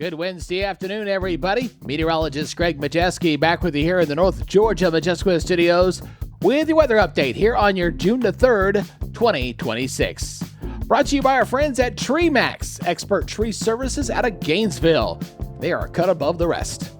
Good Wednesday afternoon, everybody. Meteorologist Greg Majewski back with you here in the North Georgia Majestic Studios with your weather update here on your June the 3rd, 2026. Brought to you by our friends at TreeMax, expert tree services out of Gainesville. They are a cut above the rest.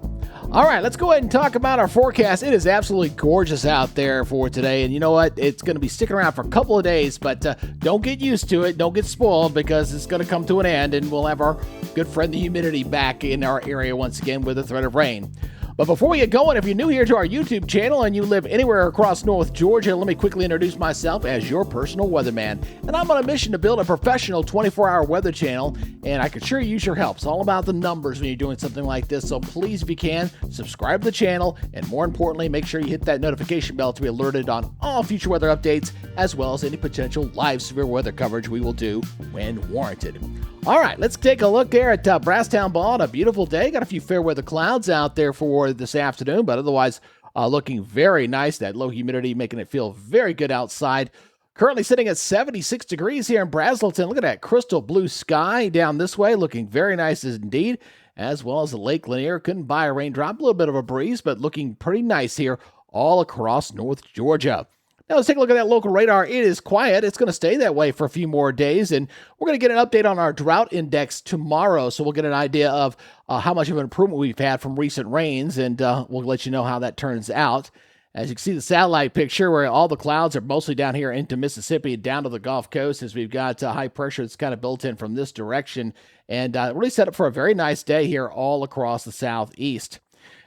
All right, let's go ahead and talk about our forecast. It is absolutely gorgeous out there for today. And you know what? It's going to be sticking around for a couple of days, but don't get used to it. Don't get spoiled because it's going to come to an end and we'll have our good friend the humidity back in our area once again with a threat of rain. But before we get going, if you're new here to our YouTube channel and you live anywhere across North Georgia, let me quickly introduce myself as your personal weatherman. And I'm on a mission to build a professional 24-hour weather channel, and I could sure use your help. It's all about the numbers when you're doing something like this. So please, if you can, subscribe to the channel, and more importantly, make sure you hit that notification bell to be alerted on all future weather updates, as well as any potential live severe weather coverage we will do when warranted. All right, let's take a look there at Brasstown Ball on a beautiful day. Got a few fair weather clouds out there for this afternoon, but otherwise looking very nice. That low humidity making it feel very good outside. Currently sitting at 76 degrees here in Braselton. Look at that crystal blue sky down this way, looking very nice indeed, as well as the Lake Lanier. Couldn't buy a raindrop, a little bit of a breeze, but looking pretty nice here all across North Georgia. Now let's take a look at that local radar. It is quiet. It's going to stay that way for a few more days, and we're going to get an update on our drought index tomorrow, so we'll get an idea of how much of an improvement we've had from recent rains, and we'll let you know how that turns out. As you can see the satellite picture where all the clouds are mostly down here into Mississippi and down to the Gulf Coast, as we've got high pressure that's kind of built in from this direction, and really set up for a very nice day here all across the southeast.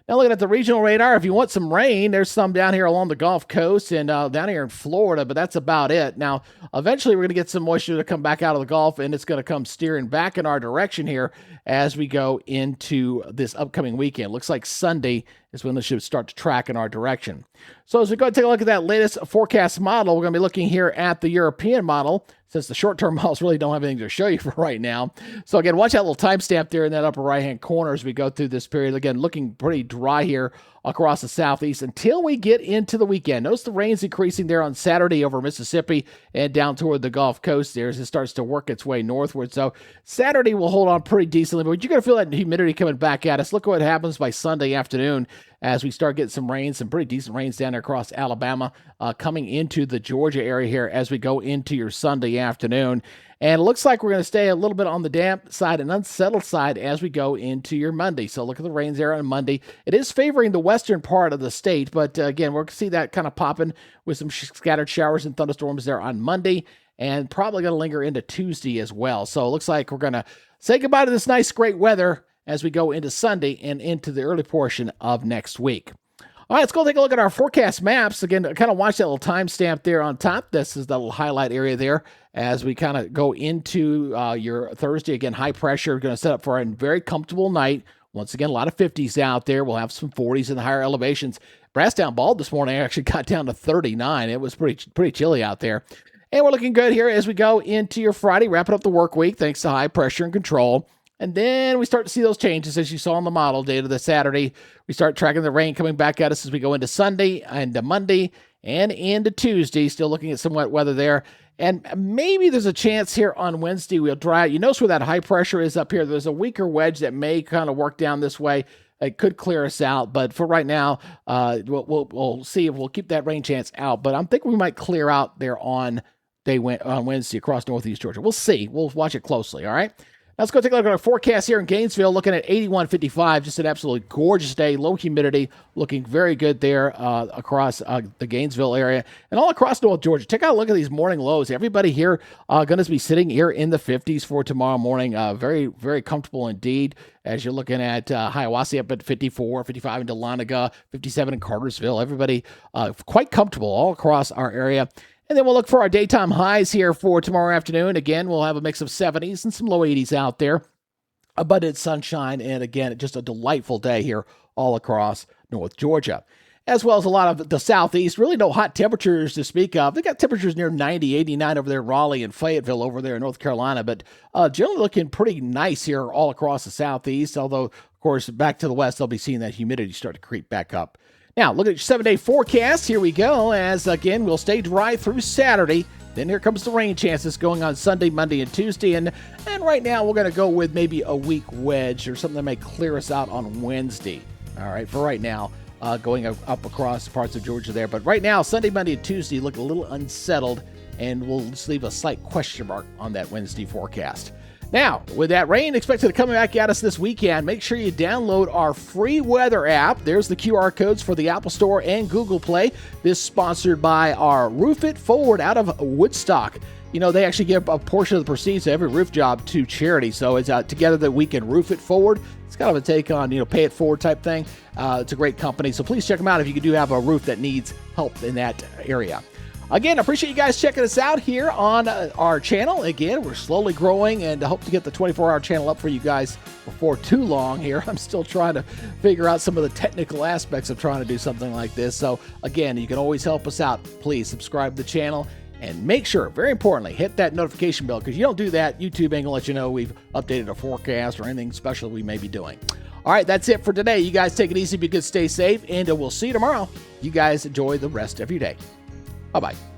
Now looking at the regional radar, if you want some rain, there's some down here along the Gulf Coast and down here in Florida, but that's about it. Now, eventually we're going to get some moisture to come back out of the Gulf, and it's going to come steering back in our direction here as we go into this upcoming weekend. Looks like Sunday is when this should start to track in our direction. So as we go and take a look at that latest forecast model, we're going to be looking here at the European model, since the short-term models really don't have anything to show you for right now. So again, watch that little timestamp there in that upper right-hand corner as we go through this period. Again, looking pretty dry here across the southeast until we get into the weekend. Notice the rain's increasing there on Saturday over Mississippi and down toward the Gulf Coast there as it starts to work its way northward. So Saturday will hold on pretty decently, but you're going to feel that humidity coming back at us. Look what happens by Sunday afternoon as we start getting some rain, some pretty decent rains down there across Alabama, coming into the Georgia area here as we go into your Sunday afternoon. And it looks like we're going to stay a little bit on the damp side and unsettled side as we go into your Monday. So look at the rains there on Monday. It is favoring the western part of the state, but again, we're going to see that kind of popping with some scattered showers and thunderstorms there on Monday, and probably going to linger into Tuesday as well. So it looks like we're going to say goodbye to this nice, great weather as we go into Sunday and into the early portion of next week. All right, let's go take a look at our forecast maps. Again, kind of watch that little timestamp there on top. This is the little highlight area there as we kind of go into your Thursday. Again, high pressure. We're going to set up for a very comfortable night. Once again, a lot of 50s out there. We'll have some 40s in the higher elevations. Brasstown Bald this morning actually got down to 39. It was pretty chilly out there. And we're looking good here as we go into your Friday, wrapping up the work week thanks to high pressure and control. And then we start to see those changes as you saw on the model data the Saturday. We start tracking the rain coming back at us as we go into Sunday and Monday and into Tuesday. Still looking at some wet weather there. And maybe there's a chance here on Wednesday we'll dry out. You notice where that high pressure is up here. There's a weaker wedge that may kind of work down this way. It could clear us out. But for right now, we'll see if we'll keep that rain chance out. But I'm thinking we might clear out there on Wednesday across northeast Georgia. We'll see. We'll watch it closely, all right? Let's go take a look at our forecast here in Gainesville, looking at 81.55, just an absolutely gorgeous day, low humidity, looking very good there across the Gainesville area and all across North Georgia. Take out a look at these morning lows. Everybody here going to be sitting here in the 50s for tomorrow morning. Very, very comfortable indeed as you're looking at Hiawassee up at 54, 55 in Dahlonega, 57 in Cartersville. Everybody quite comfortable all across our area. And then we'll look for our daytime highs here for tomorrow afternoon. Again, we'll have a mix of 70s and some low 80s out there. Abundant sunshine, and again, just a delightful day here all across North Georgia. As well as a lot of the southeast, really no hot temperatures to speak of. They got temperatures near 90, 89 over there in Raleigh and Fayetteville over there in North Carolina, but generally looking pretty nice here all across the southeast, although, of course, back to the west, they'll be seeing that humidity start to creep back up. Now, look at your 7-day forecast. Here we go, as again, we'll stay dry through Saturday Then here comes the rain chances going on Sunday, Monday, and Tuesday. And right now we're going to go with maybe a weak wedge or something that may clear us out on Wednesday. All right, for right now, going up across parts of Georgia there. But right now, Sunday, Monday, and Tuesday look a little unsettled, and we'll just leave a slight question mark on that Wednesday forecast. Now, with that rain expected to come back at us this weekend, make sure you download our free weather app. There's the QR codes for the Apple Store and Google Play. This sponsored by our Roof It Forward out of Woodstock. You know, they actually give a portion of the proceeds of every roof job to charity. So it's together that we can roof it forward. It's kind of a take on, pay it forward type thing. It's a great company. So please check them out if you do have a roof that needs help in that area. Again, I appreciate you guys checking us out here on our channel. Again, we're slowly growing, and I hope to get the 24-hour channel up for you guys before too long here. I'm still trying to figure out some of the technical aspects of trying to do something like this. So again, you can always help us out. Please subscribe to the channel and make sure, very importantly, hit that notification bell, because you don't do that, YouTube ain't going to let you know we've updated a forecast or anything special we may be doing. All right, that's it for today. You guys take it easy, be good, stay safe, and we'll see you tomorrow. You guys enjoy the rest of your day. Bye-bye.